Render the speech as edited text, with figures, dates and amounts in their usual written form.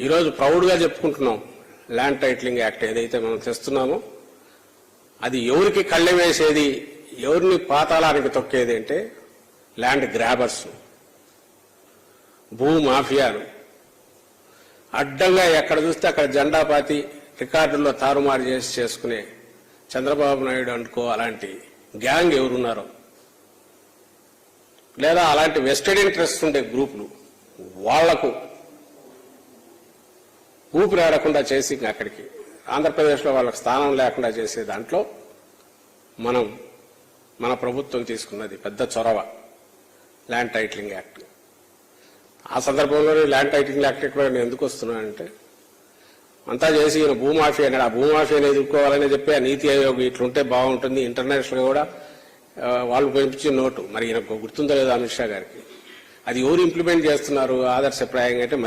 ఈరోజు ప్రౌడ్గా చెప్పుకుంటున్నాం. ల్యాండ్ టైటిలింగ్ యాక్ట్ ఏదైతే మనం తెస్తున్నామో అది ఎవరికి కళ్ళె వేసేది, ఎవరిని పాతాళానికి తొక్కేది అంటే ల్యాండ్ గ్రాబర్స్, భూ మాఫియాలు. అడ్డంగా ఎక్కడ చూస్తే అక్కడ జెండా పాతి రికార్డుల్లో తారుమారు చేసుకునే చంద్రబాబు నాయుడు అనుకో అలాంటి గ్యాంగ్ ఎవరున్నారో, లేదా అలాంటి వెస్టెడ్ ఇంట్రెస్ట్ ఉండే గ్రూపులు వాళ్లకు ఊపిరాడకుండా చేసి అక్కడికి ఆంధ్రప్రదేశ్లో వాళ్ళకి స్థానం లేకుండా చేసే దాంట్లో మన ప్రభుత్వం తీసుకున్నది పెద్ద చొరవ ల్యాండ్ టైటిలింగ్ యాక్ట్. ఆ సందర్భంలోనే ల్యాండ్ టైటిలింగ్ యాక్ట్ కూడా నేను ఎందుకు వస్తున్నానంటే, అంతా చేసి ఈయన భూమాఫీ అన్నాడు. ఆ భూమాఫీని ఎదుర్కోవాలని చెప్పి ఆ నీతి ఆయోగ్ ఇట్లుంటే బాగుంటుంది, ఇంటర్నేషనల్ కూడా వాళ్ళు పంపించిన నోటు మరి ఈయనకు గుర్తుందో లేదో అమిత్ షా గారికి. అది ఎవరు ఇంప్లిమెంట్ చేస్తున్నారు ఆదర్శప్రాయంగా అంటే మళ్ళీ